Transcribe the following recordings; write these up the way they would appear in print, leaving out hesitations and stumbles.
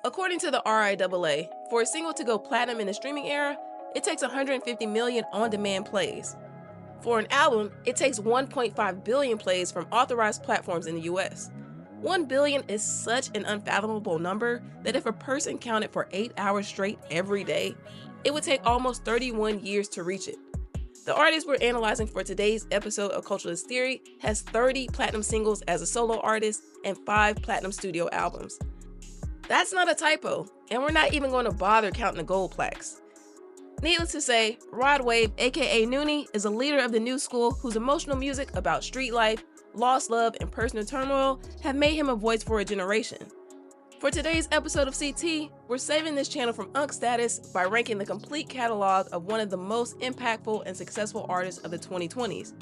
According to the RIAA, for a single to go platinum in the streaming era, it takes 150 million on-demand plays. For an album, it takes 1.5 billion plays from authorized platforms in the US. 1 billion is such an unfathomable number that if a person counted for 8 hours straight every day, it would take almost 31 years to reach it. The artist we're analyzing for today's episode of Culturalist Theory has 30 platinum singles as a solo artist and 5 platinum studio albums. That's not a typo, and we're not even going to bother counting the gold plaques. Needless to say, Rod Wave, aka Noonie, is a leader of the new school whose emotional music about street life, lost love, and personal turmoil have made him a voice for a generation. For today's episode of CT, we're saving this channel from unk status by ranking the complete catalog of one of the most impactful and successful artists of the 2020s.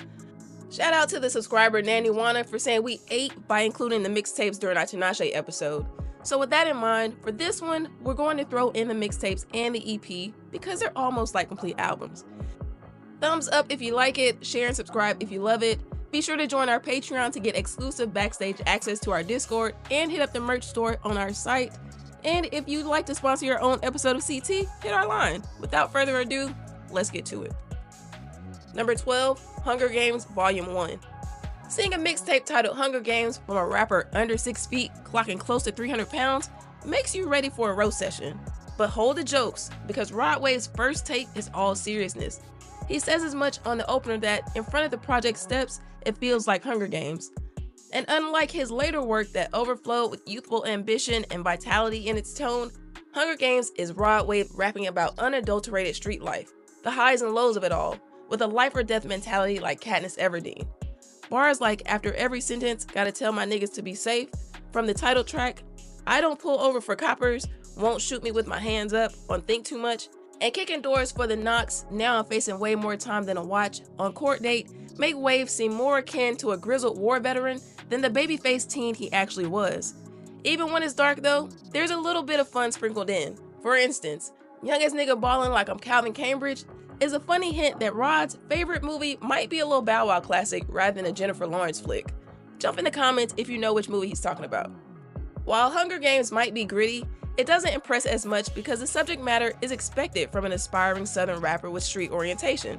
Shout out to the subscriber Nanny Wana for saying we ate by including the mixtapes during our Tinashe episode. So with that in mind, for this one, we're going to throw in the mixtapes and the EP because they're almost like complete albums. Thumbs up if you like it, share and subscribe if you love it. Be sure to join our Patreon to get exclusive backstage access to our Discord and hit up the merch store on our site. And if you'd like to sponsor your own episode of CT, hit our line. Without further ado, let's get to it. Number 12, Hunger Games Volume 1. Seeing a mixtape titled Hunger Games from a rapper under 6 feet, clocking close to 300 pounds, makes you ready for a roast session. But hold the jokes, because Rod Wave's first take is all seriousness. He says as much on the opener that in front of the project steps, it feels like Hunger Games. And unlike his later work that overflowed with youthful ambition and vitality in its tone, Hunger Games is Rod Wave rapping about unadulterated street life, the highs and lows of it all, with a life or death mentality like Katniss Everdeen. Bars like "after every sentence, gotta tell my niggas to be safe," from the title track, "I don't pull over for coppers, won't shoot me with my hands up," on "Think Too Much," and "kicking doors for the knocks, now I'm facing way more time than a watch," on "Court Date," make Wave seem more akin to a grizzled war veteran than the babyface teen he actually was. Even when it's dark though, there's a little bit of fun sprinkled in. For instance, "Youngest nigga ballin' like I'm Calvin Cambridge" is a funny hint that Rod's favorite movie might be a Lil Bow Wow classic rather than a Jennifer Lawrence flick. Jump in the comments if you know which movie he's talking about. While Hunger Games might be gritty, it doesn't impress as much because the subject matter is expected from an aspiring southern rapper with street orientation.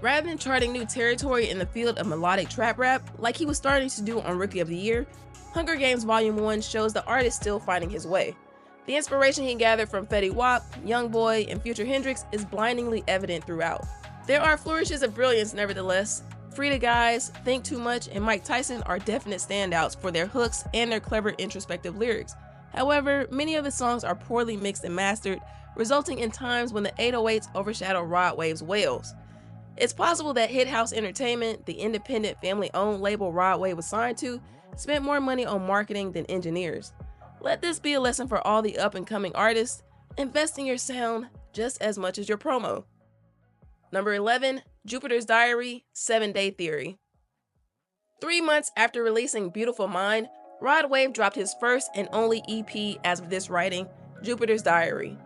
Rather than charting new territory in the field of melodic trap rap, like he was starting to do on Rookie of the Year, Hunger Games Volume 1 shows the artist still finding his way. The inspiration he gathered from Fetty Wap, Youngboy, and Future Hendrix is blindingly evident throughout. There are flourishes of brilliance nevertheless. Frida Guys, Think Too Much, and Mike Tyson are definite standouts for their hooks and their clever introspective lyrics. However, many of the songs are poorly mixed and mastered, resulting in times when the 808s overshadow Rod Wave's wails. It's possible that Hit House Entertainment, the independent family-owned label Rod Wave was signed to, spent more money on marketing than engineers. Let this be a lesson for all the up-and-coming artists. Invest in your sound just as much as your promo. Number 11, Jupiter's Diary, 7-Day Theory. 3 months after releasing Beautiful Mind, Rod Wave dropped his first and only EP as of this writing, Jupiter's Diary.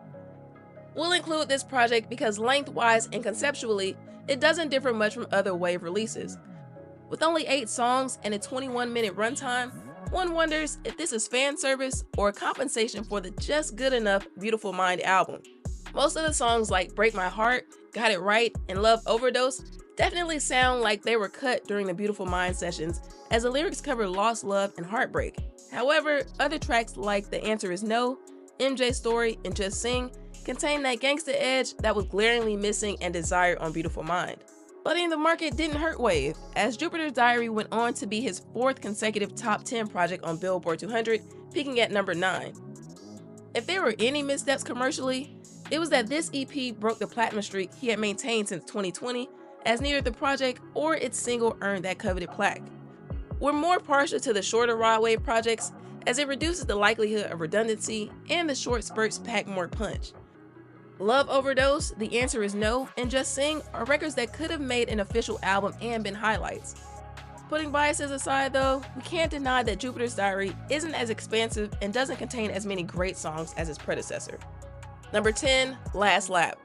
We'll include this project because lengthwise and conceptually, it doesn't differ much from other Wave releases. With only 8 songs and a 21-minute runtime, one wonders if this is fan service or compensation for the just good enough Beautiful Mind album. Most of the songs like Break My Heart, Got It Right, and Love Overdose definitely sound like they were cut during the Beautiful Mind sessions, as the lyrics cover lost love and heartbreak. However, other tracks like The Answer Is No, MJ Story, and Just Sing contain that gangsta edge that was glaringly missing and desired on Beautiful Mind. Flooding the market didn't hurt Wave, as Jupiter's Diary went on to be his 4th consecutive top 10 project on Billboard 200, peaking at number 9. If there were any missteps commercially, it was that this EP broke the platinum streak he had maintained since 2020, as neither the project or its single earned that coveted plaque. We're more partial to the shorter Rod Wave projects, as it reduces the likelihood of redundancy and the short spurts pack more punch. Love Overdose, The Answer Is No, and Just Sing are records that could have made an official album and been highlights. Putting biases aside though, we can't deny that Jupiter's Diary isn't as expansive and doesn't contain as many great songs as its predecessor. Number 10, Last Lap.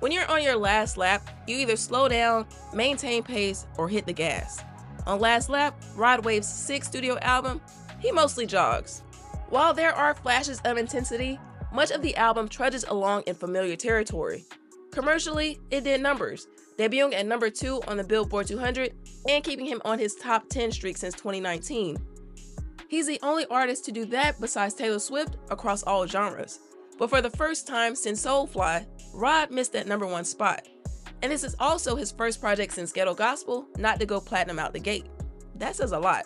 When you're on your last lap, you either slow down, maintain pace, or hit the gas. On Last Lap, Rod Wave's 6th studio album, he mostly jogs. While there are flashes of intensity, much of the album trudges along in familiar territory. Commercially, it did numbers, debuting at number 2 on the Billboard 200 and keeping him on his top 10 streak since 2019. He's the only artist to do that besides Taylor Swift across all genres. But for the first time since Soulfly, Rod missed that number 1 spot. And this is also his first project since Ghetto Gospel not to go platinum out the gate. That says a lot.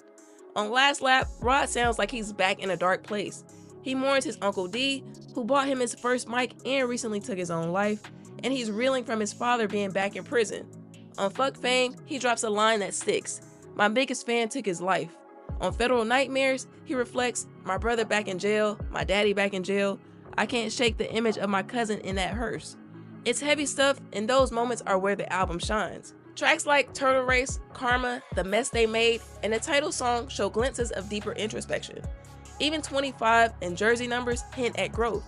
On Last Lap, Rod sounds like he's back in a dark place. He mourns his Uncle D, who bought him his first mic and recently took his own life, and he's reeling from his father being back in prison. On Fuck Fame, he drops a line that sticks: "My biggest fan took his life." On Federal Nightmares, he reflects: "My brother back in jail, my daddy back in jail. I can't shake the image of my cousin in that hearse." It's heavy stuff, and those moments are where the album shines. Tracks like Turtle Race, Karma, The Mess They Made, and the title song show glimpses of deeper introspection. Even 25 and Jersey Numbers hint at growth.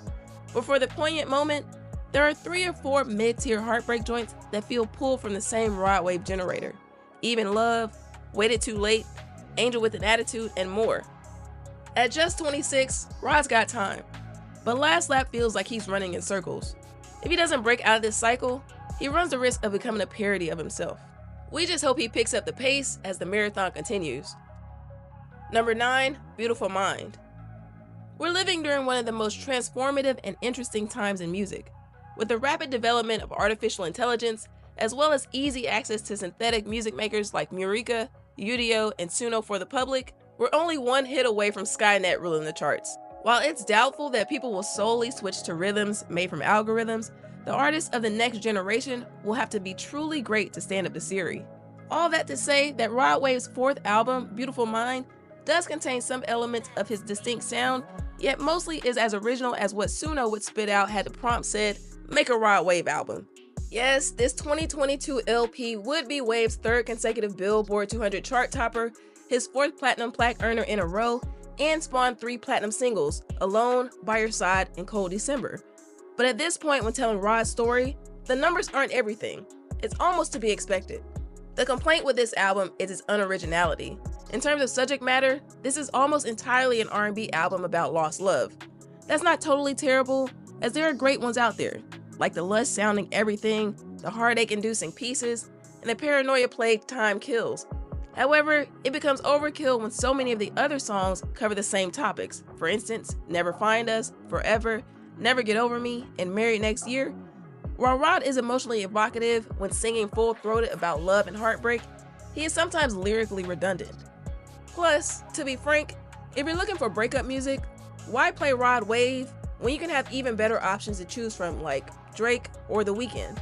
But for the poignant moment, there are 3 or 4 mid-tier heartbreak joints that feel pulled from the same Rod wave generator. Even Love, Waited Too Late, Angel with an Attitude, and more. At just 26, Rod's got time. But Last Lap feels like he's running in circles. If he doesn't break out of this cycle, he runs the risk of becoming a parody of himself. We just hope he picks up the pace as the marathon continues. Number 9, Beautiful Mind. We're living during one of the most transformative and interesting times in music. With the rapid development of artificial intelligence, as well as easy access to synthetic music makers like Murica, Udio, and Suno for the public, we're only one hit away from Skynet ruling the charts. While it's doubtful that people will solely switch to rhythms made from algorithms, the artists of the next generation will have to be truly great to stand up to Siri. All that to say that Rod Wave's 4th album, Beautiful Mind, does contain some elements of his distinct sound, yet mostly is as original as what Suno would spit out had the prompt said, "Make a Rod Wave album." Yes, this 2022 LP would be Wave's 3rd consecutive Billboard 200 chart topper, his 4th platinum plaque earner in a row, and spawned 3 platinum singles, Alone, By Your Side, and Cold December. But at this point when telling Rod's story, the numbers aren't everything. It's almost to be expected. The complaint with this album is its unoriginality. In terms of subject matter, this is almost entirely an R&B album about lost love. That's not totally terrible, as there are great ones out there, like the lust-sounding Everything, the heartache-inducing Pieces, and the paranoia-plagued Time Kills. However, it becomes overkill when so many of the other songs cover the same topics. For instance, Never Find Us, Forever, Never Get Over Me, and Married Next Year. While Rod is emotionally evocative when singing full-throated about love and heartbreak, he is sometimes lyrically redundant. Plus, to be frank, if you're looking for breakup music, why play Rod Wave when you can have even better options to choose from like Drake or The Weeknd?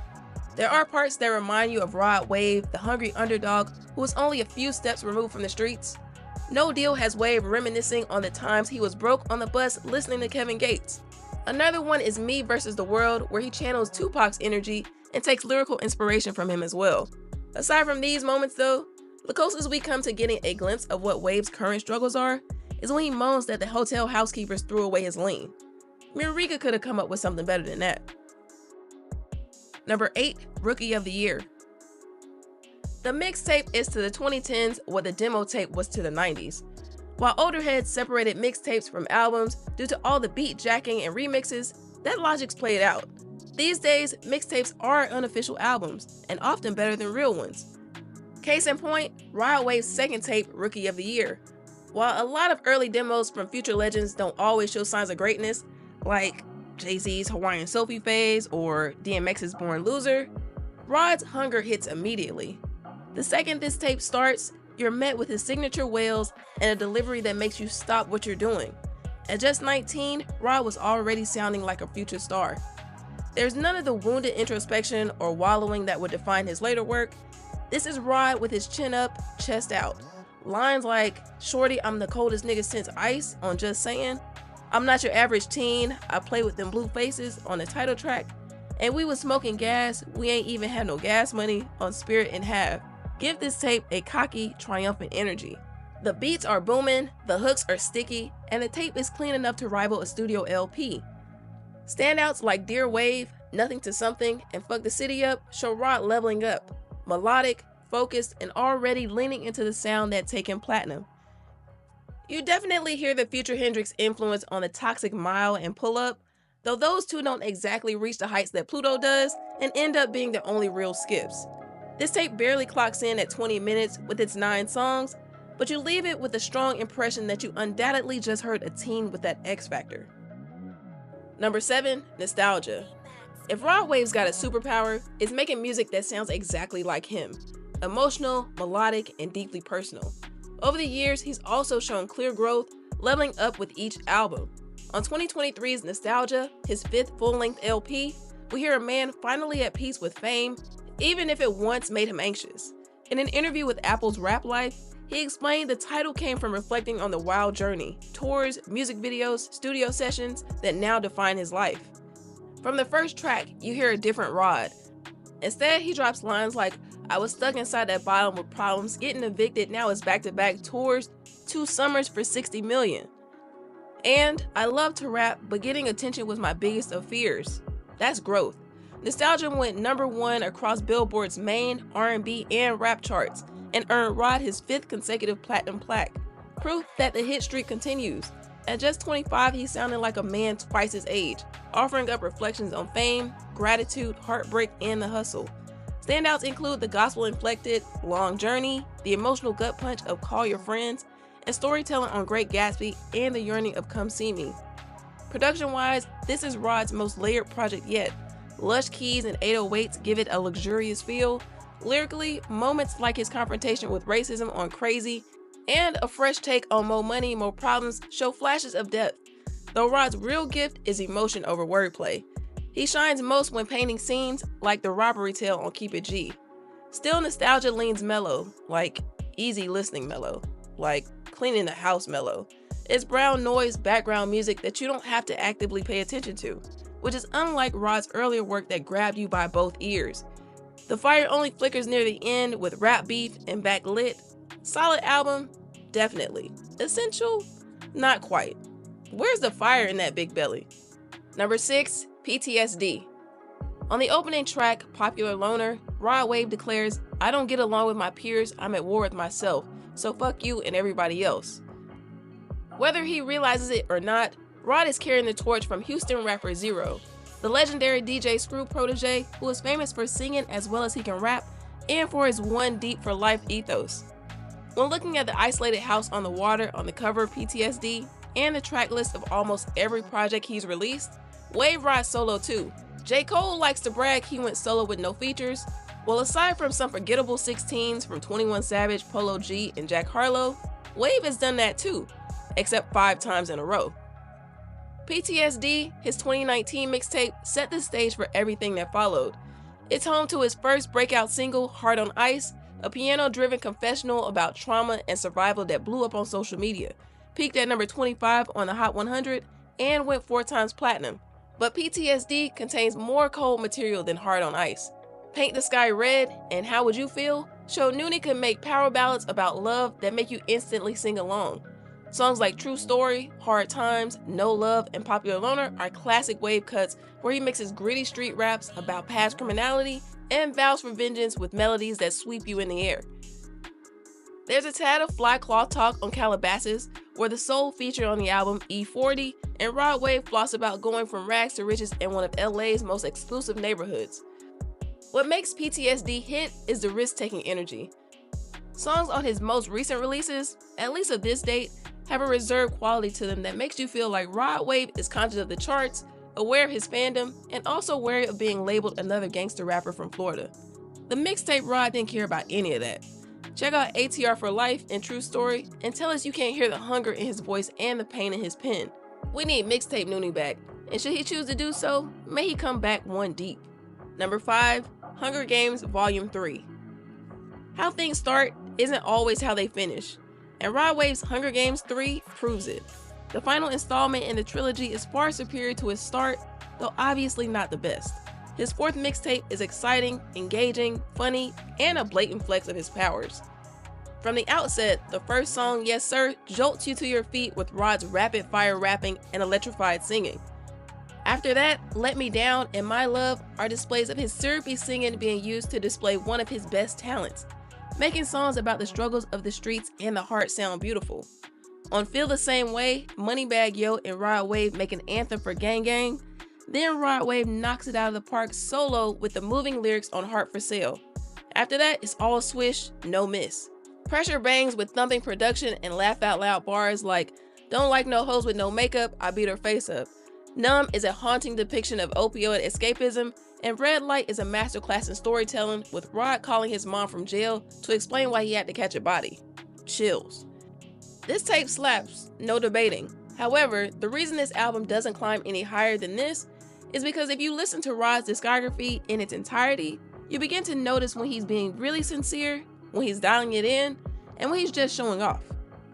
There are parts that remind you of Rod Wave, the hungry underdog who was only a few steps removed from the streets. No Deal has Wave reminiscing on the times he was broke on the bus listening to Kevin Gates. Another one is Me vs. the World, where he channels Tupac's energy and takes lyrical inspiration from him as well. Aside from these moments though, the closest we come to getting a glimpse of what Wave's current struggles are is when he moans that the hotel housekeepers threw away his lean. Murica could have come up with something better than that. Number 8, Rookie of the Year. The mixtape is to the 2010s what the demo tape was to the 90s. While older heads separated mixtapes from albums due to all the beat jacking and remixes, that logic's played out. These days, mixtapes are unofficial albums, and often better than real ones. Case in point, Rod Wave's 2nd tape, Rookie of the Year. While a lot of early demos from future legends don't always show signs of greatness, like Jay-Z's Hawaiian Sophie phase or DMX's Born Loser, Rod's hunger hits immediately. The second this tape starts, you're met with his signature wails and a delivery that makes you stop what you're doing. At just 19, Rod was already sounding like a future star. There's none of the wounded introspection or wallowing that would define his later work. This is Rod with his chin up, chest out. Lines like, "Shorty, I'm the coldest nigga since ice" on Just Saying, "I'm not your average teen, I play with them blue faces" on the title track, and "We was smoking gas, we ain't even had no gas money" on Spirit and Have give this tape a cocky, triumphant energy. The beats are booming, the hooks are sticky, and the tape is clean enough to rival a studio LP. Standouts like Dear Wave, Nothing to Something, and Fuck the City Up show Rod leveling up, melodic, focused, and already leaning into the sound that take him platinum. You definitely hear the Future Hendrix influence on the Toxic Mile and Pull Up, though those two don't exactly reach the heights that Pluto does and end up being the only real skips. This tape barely clocks in at 20 minutes with its 9 songs, but you leave it with a strong impression that you undoubtedly just heard a teen with that X factor. Number 7, Nostalgia. If Rod Wave's got a superpower, it's making music that sounds exactly like him. Emotional, melodic, and deeply personal. Over the years, he's also shown clear growth, leveling up with each album. On 2023's Nostalgia, his 5th full-length LP, we hear a man finally at peace with fame, even if it once made him anxious. In an interview with Apple's Rap Life, he explained the title came from reflecting on the wild journey, tours, music videos, studio sessions that now define his life. From the first track, you hear a different Rod. Instead, he drops lines like, "I was stuck inside that bottom with problems, getting evicted, now it's back-to-back tours, 2 summers for 60 million. And I love to rap, but getting attention was my biggest of fears." That's growth. Nostalgia went number 1 across Billboard's main, R&B, and rap charts, and earned Rod his 5th consecutive platinum plaque. Proof that the hit streak continues. At just 25, he sounded like a man twice his age, offering up reflections on fame, gratitude, heartbreak, and the hustle. Standouts include the gospel-inflected Long Journey, the emotional gut punch of Call Your Friends, and storytelling on Great Gatsby and the yearning of Come See Me. Production-wise, this is Rod's most layered project yet. Lush keys and 808s give it a luxurious feel. Lyrically, moments like his confrontation with racism on Crazy and a fresh take on More Money, More Problems show flashes of depth, though Rod's real gift is emotion over wordplay. He shines most when painting scenes like the robbery tale on Keep It G. Still, Nostalgia leans mellow, like easy listening mellow, like cleaning the house mellow. It's brown noise background music that you don't have to actively pay attention to, which is unlike Rod's earlier work that grabbed you by both ears. The fire only flickers near the end with Rap Beef and Backlit. Solid album? Definitely. Essential? Not quite. Where's the fire in that big belly? Number 6, PTSD. On the opening track, Popular Loner, Rod Wave declares, "I don't get along with my peers, I'm at war with myself, so fuck you and everybody else." Whether he realizes it or not, Rod is carrying the torch from Houston rapper Zero, the legendary DJ Screw protege who is famous for singing as well as he can rap and for his one deep for life ethos. When looking at the isolated house on the water on the cover of PTSD and the track list of almost every project he's released, Wave rides solo too. J. Cole likes to brag he went solo with no features. Well, aside from some forgettable 16s from 21 Savage, Polo G, and Jack Harlow, Wave has done that too, except 5 times in a row. PTSD, his 2019 mixtape, set the stage for everything that followed. It's home to his first breakout single, Heart on Ice, a piano-driven confessional about trauma and survival that blew up on social media, peaked at number 25 on the Hot 100, and went 4 times platinum. But PTSD contains more cold material than Heart on Ice. Paint the Sky Red and How Would You Feel show Noonie can make power ballads about love that make you instantly sing along. Songs like True Story, Hard Times, No Love, and Popular Loner are classic Wave cuts where he mixes gritty street raps about past criminality and vows for vengeance with melodies that sweep you in the air. There's a tad of fly cloth talk on Calabasas, where the soul featured on the album E40, and Rod Wave floss about going from rags to riches in one of LA's most exclusive neighborhoods. What makes PTSD hit is the risk-taking energy. Songs on his most recent releases, at least of this date, have a reserved quality to them that makes you feel like Rod Wave is conscious of the charts, aware of his fandom, and also wary of being labeled another gangster rapper from Florida. The mixtape Rod didn't care about any of that. Check out ATR for Life and True Story and tell us you can't hear the hunger in his voice and the pain in his pen. We need Mixtape Noonie back, and should he choose to do so, may he come back one deep. Number 5, Hunger Games Volume 3. How things start isn't always how they finish, and Rod Wave's Hunger Games 3 proves it. The final installment in the trilogy is far superior to his start, though obviously not the best. His 4th mixtape is exciting, engaging, funny, and a blatant flex of his powers. From the outset, the first song, Yes Sir, jolts you to your feet with Rod's rapid-fire rapping and electrified singing. After that, Let Me Down and My Love are displays of his syrupy singing being used to display one of his best talents, making songs about the struggles of the streets and the heart sound beautiful. On Feel the Same Way, Moneybagg Yo and Rod Wave make an anthem for Gang Gang. Then Rod Wave knocks it out of the park solo with the moving lyrics on Heart for Sale. After that, it's all swish, no miss. Pressure bangs with thumping production and laugh out loud bars like, "Don't like no hoes with no makeup, I beat her face up." Numb is a haunting depiction of opioid escapism, and Red Light is a masterclass in storytelling with Rod calling his mom from jail to explain why he had to catch a body. Chills. This tape slaps, no debating. However, the reason this album doesn't climb any higher than this is because if you listen to Rod's discography in its entirety, you begin to notice when he's being really sincere, when he's dialing it in, and when he's just showing off.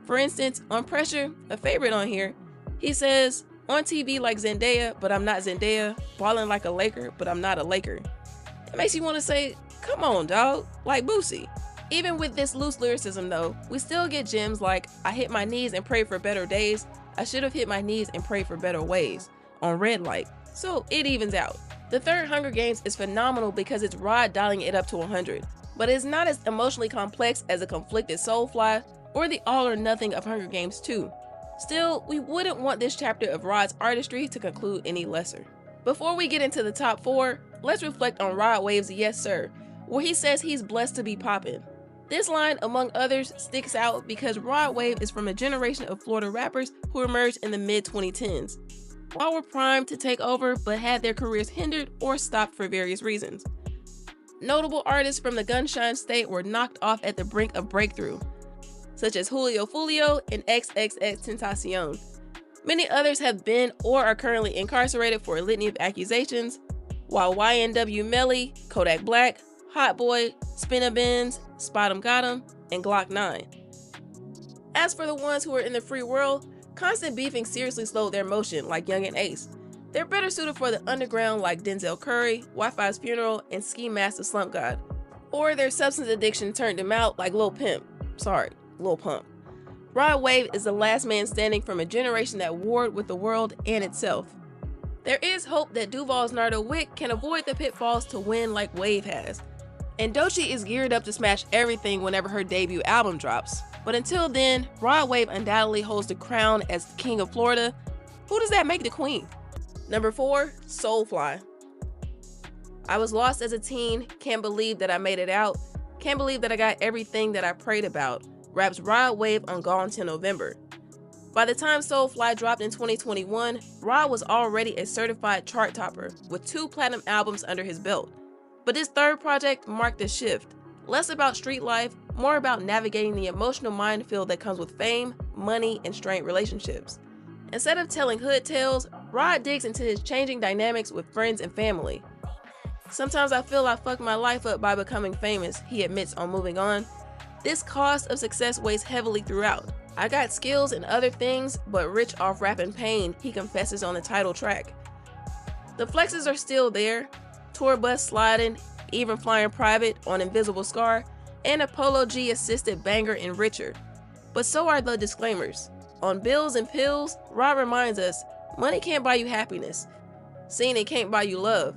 For instance, on Pressure, a favorite on here, he says, "On TV like Zendaya, but I'm not Zendaya, ballin' like a Laker, but I'm not a Laker." It makes you want to say, come on dawg, like Boosie. Even with this loose lyricism though, we still get gems like, "I hit my knees and prayed for better days, I should have hit my knees and prayed for better ways" on Red Light, so it evens out. The third Hunger Games is phenomenal because it's Rod dialing it up to 100, but it's not as emotionally complex as a conflicted Soulfly or the all or nothing of Hunger Games 2. Still, we wouldn't want this chapter of Rod's artistry to conclude any lesser. Before we get into the top 4, let's reflect on Rod Wave's Yes Sir, where he says he's blessed to be poppin'. This line, among others, sticks out because Rod Wave is from a generation of Florida rappers who emerged in the mid-2010s. All were primed to take over but had their careers hindered or stopped for various reasons. Notable artists from the Gunshine State were knocked off at the brink of breakthrough, such as Julio Fulio and XXXTentacion. Many others have been or are currently incarcerated for a litany of accusations, while YNW Melly, Kodak Black, Hot Boy, Spinna Benz, Spot 'em Got 'em, and Glock 9. As for the ones who are in the free world, constant beefing seriously slowed their motion like Young and Ace. They're better suited for the underground like Denzel Curry, Wi-Fi's Funeral, and Ski Mask the Slump God. Or their substance addiction turned them out like Lil Pump. Rod Wave is the last man standing from a generation that warred with the world and itself. There is hope that Duval's Nardo Wick can avoid the pitfalls to win like Wave has. And Doechii is geared up to smash everything whenever her debut album drops. But until then, Rod Wave undoubtedly holds the crown as the King of Florida. Who does that make the Queen? Number 4, Soulfly. I was lost as a teen, can't believe that I made it out, can't believe that I got everything that I prayed about, raps Rod Wave on Gone Till November. By the time Soulfly dropped in 2021, Rod was already a certified chart topper with 2 platinum albums under his belt. But his third project marked a shift, less about street life, more about navigating the emotional minefield that comes with fame, money, and strained relationships. Instead of telling hood tales, Rod digs into his changing dynamics with friends and family. "Sometimes I feel I fucked my life up by becoming famous," he admits on Moving On. This cost of success weighs heavily throughout. "I got skills and other things, but rich off rapping pain," he confesses on the title track. The flexes are still there, tour bus sliding, even flying private on Invisible Scar, and a Polo G assisted banger in Richard. But so are the disclaimers. On Bills and Pills, Rod reminds us, money can't buy you happiness. Seeing it can't buy you love.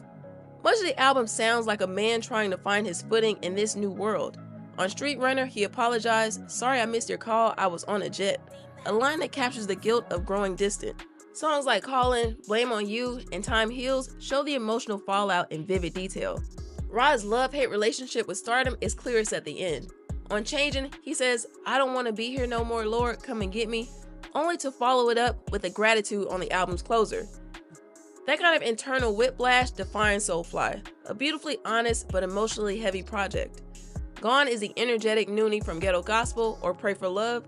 Much of the album sounds like a man trying to find his footing in this new world. On Street Runner, he apologized, "Sorry I missed your call, I was on a jet," a line that captures the guilt of growing distant. Songs like Callin', Blame on You, and Time Heals show the emotional fallout in vivid detail. Rod's love-hate relationship with stardom is clearest at the end. On Changin', he says, "I don't want to be here no more, Lord, come and get me," only to follow it up with a gratitude on the album's closer. That kind of internal whiplash defines Soulfly, a beautifully honest but emotionally heavy project. Gone is the energetic Noonie from Ghetto Gospel or Pray for Love.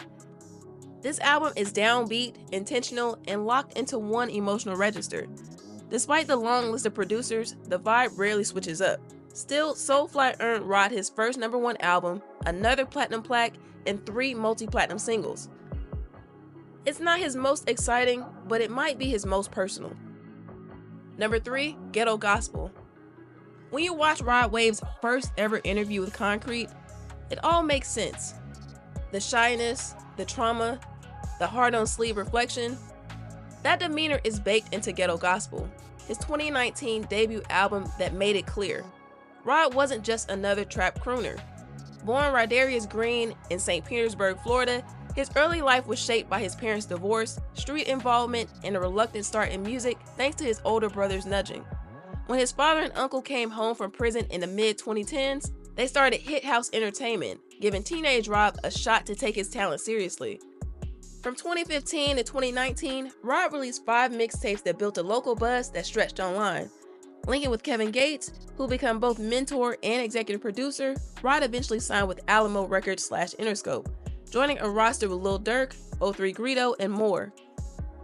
This album is downbeat, intentional, and locked into one emotional register. Despite the long list of producers, the vibe rarely switches up. Still, Soulfly earned Rod his first #1 album, another platinum plaque, and 3 multi-platinum singles. It's not his most exciting, but it might be his most personal. Number 3, Ghetto Gospel. When you watch Rod Wave's first ever interview with Concrete, it all makes sense. The shyness, the trauma, the hard-on-sleeve reflection, that demeanor is baked into Ghetto Gospel, his 2019 debut album that made it clear. Rod wasn't just another trap crooner. Born Rodarius Green in St. Petersburg, Florida, His early life was shaped by his parents' divorce, street involvement, and a reluctant start in music thanks to his older brother's nudging. When his father and uncle came home from prison in the mid-2010s, they started Hit House Entertainment, giving teenage Rob a shot to take his talent seriously. From 2015 to 2019, Rob released 5 mixtapes that built a local buzz that stretched online. Linking with Kevin Gates, who became both mentor and executive producer, Rod eventually signed with Alamo Records / Interscope, joining a roster with Lil Durk, 03 Greedo, and more.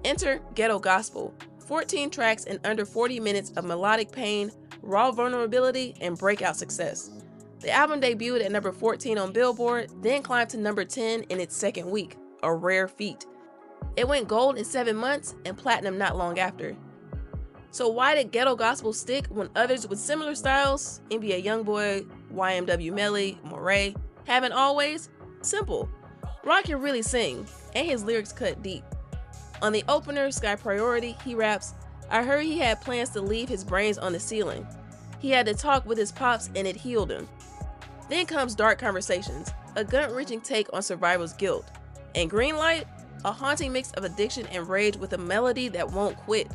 Enter Ghetto Gospel, 14 tracks and under 40 minutes of melodic pain, raw vulnerability, and breakout success. The album debuted at number 14 on Billboard, then climbed to number 10 in its second week, a rare feat. It went gold in 7 months and platinum not long after. So why did Ghetto Gospel stick when others with similar styles, NBA Youngboy, YMW Melly, Moray, haven't always? Simple. Rod can really sing, and his lyrics cut deep. On the opener, Sky Priority, he raps, "I heard he had plans to leave his brains on the ceiling. He had to talk with his pops and it healed him." Then comes Dark Conversations, a gut-wrenching take on survivor's guilt. And Greenlight, a haunting mix of addiction and rage with a melody that won't quit.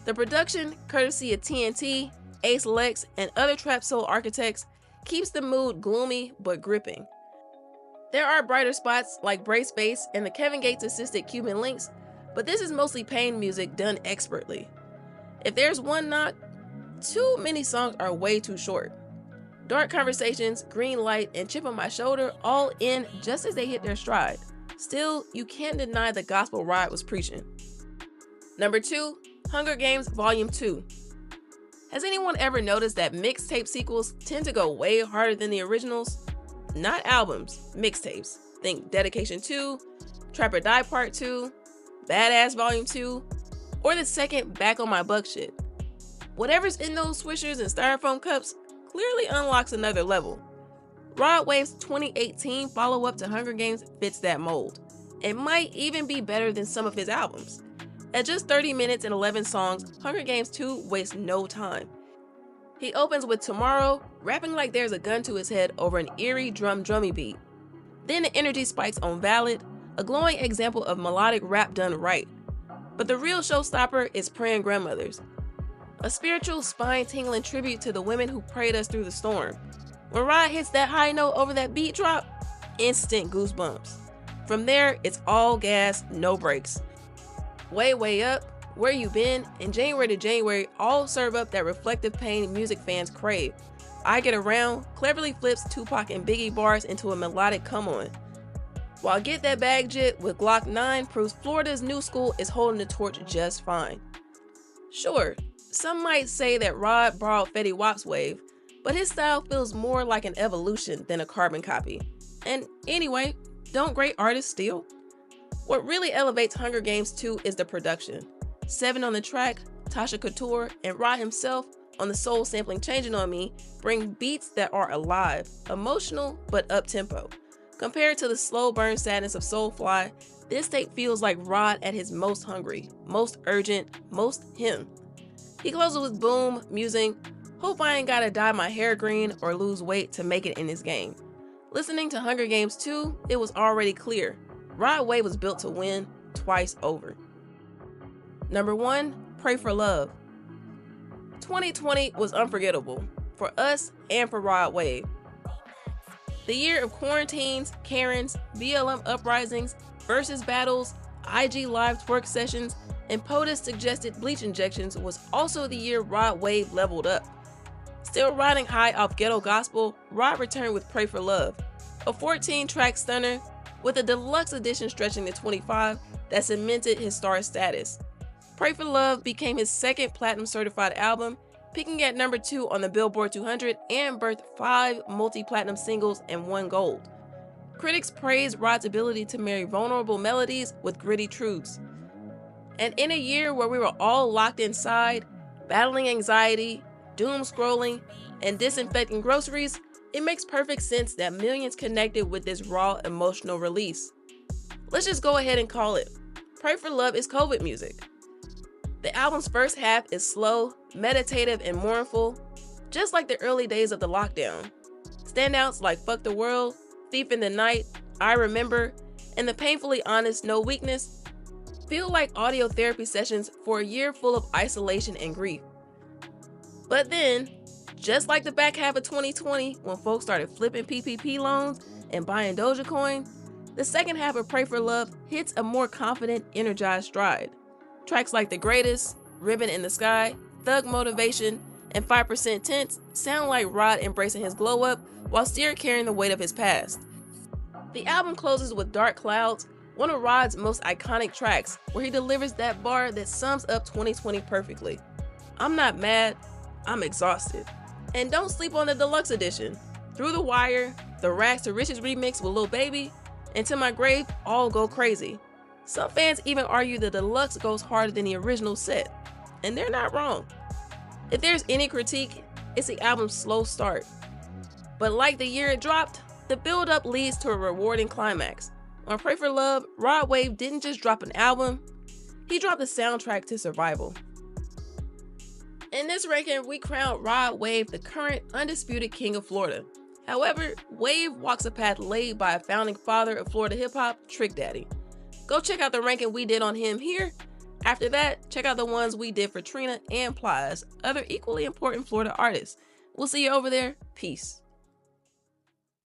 The production, courtesy of TNT, Ace Lex, and other trap soul architects, keeps the mood gloomy but gripping. There are brighter spots like Brace Face and the Kevin Gates assisted Cuban Links, but this is mostly pain music done expertly. If there's one knock, too many songs are way too short. Dark Conversations, Greenlight, and Chip on My Shoulder all end just as they hit their stride. Still, you can't deny the gospel Rod was preaching. Number 2, Hunger Games Volume 2. Has anyone ever noticed that mixtape sequels tend to go way harder than the originals? Not albums, mixtapes. Think Dedication 2, Trap or Die Part 2, Badass Volume 2, or the second Back on My Buck shit. Whatever's in those swishers and styrofoam cups clearly unlocks another level. Rod Wave's 2018 follow-up to Hunger Games fits that mold. It might even be better than some of his albums. At just 30 minutes and 11 songs, Hunger Games 2 wastes no time. He opens with Tomorrow, rapping like there's a gun to his head over an eerie drummy beat. Then the energy spikes on Valid, a glowing example of melodic rap done right. But the real showstopper is Praying Grandmothers, a spiritual, spine-tingling tribute to the women who prayed us through the storm. When Rod hits that high note over that beat drop, instant goosebumps. From there, it's all gas, no brakes. Way Up, Where You Been, and January to January all serve up that reflective pain music fans crave. I Get Around cleverly flips Tupac and Biggie bars into a melodic come on. While Get That Bag Jit with Glock 9 proves Florida's new school is holding the torch just fine. Sure, some might say that Rod borrowed Fetty Wap's wave, but his style feels more like an evolution than a carbon copy. And anyway, don't great artists steal? What really elevates Hunger Games 2 is the production. Seven on the track, Tasha Couture, and Rod himself on the soul sampling Changing on Me bring beats that are alive, emotional, but up-tempo. Compared to the slow burn sadness of Soulfly, this tape feels like Rod at his most hungry, most urgent, most him. He closes with Boom, musing, "Hope I ain't gotta dye my hair green or lose weight to make it in this game." Listening to Hunger Games 2, it was already clear. Rod Wave was built to win twice over. Number 1, Pray for Love. 2020 was unforgettable for us and for Rod Wave. The year of quarantines, Karens, BLM uprisings, versus battles, IG live twerk sessions, and POTUS suggested bleach injections was also the year Rod Wave leveled up. Still riding high off Ghetto Gospel, Rod returned with Pray for Love, a 14-track stunner with a deluxe edition stretching to 25 that cemented his star status. Pray for Love became his second platinum-certified album, peaking at number 2 on the Billboard 200 and birthed 5 multi-platinum singles and 1 gold. Critics praised Rod's ability to marry vulnerable melodies with gritty truths. And in a year where we were all locked inside, battling anxiety, doom scrolling, and disinfecting groceries, it makes perfect sense that millions connected with this raw emotional release. Let's just go ahead and call it. Pray for Love is COVID music. The album's first half is slow, meditative, and mournful, just like the early days of the lockdown. Standouts like Fuck the World, Thief in the Night, I Remember, and the painfully honest No Weakness feel like audio therapy sessions for a year full of isolation and grief. But then, just like the back half of 2020 when folks started flipping PPP loans and buying Dogecoin, the second half of Pray for Love hits a more confident, energized stride. Tracks like The Greatest, Ribbon in the Sky, Thug Motivation, and 5% Tense sound like Rod embracing his glow up while still carrying the weight of his past. The album closes with Dark Clouds, one of Rod's most iconic tracks, where he delivers that bar that sums up 2020 perfectly. I'm not mad, I'm exhausted. And don't sleep on the deluxe edition. Through the Wire, the Rags to Riches remix with Lil Baby, and To My Grave all go crazy. Some fans even argue the deluxe goes harder than the original set, and they're not wrong. If there's any critique, it's the album's slow start. But like the year it dropped, the build-up leads to a rewarding climax. On Pray for Love, Rod Wave didn't just drop an album, he dropped the soundtrack to survival. In this ranking, we crown Rod Wave the current undisputed king of Florida. However, Wave walks a path laid by a founding father of Florida hip-hop, Trick Daddy. Go check out the ranking we did on him here. After that, check out the ones we did for Trina and Plies, other equally important Florida artists. We'll see you over there. Peace.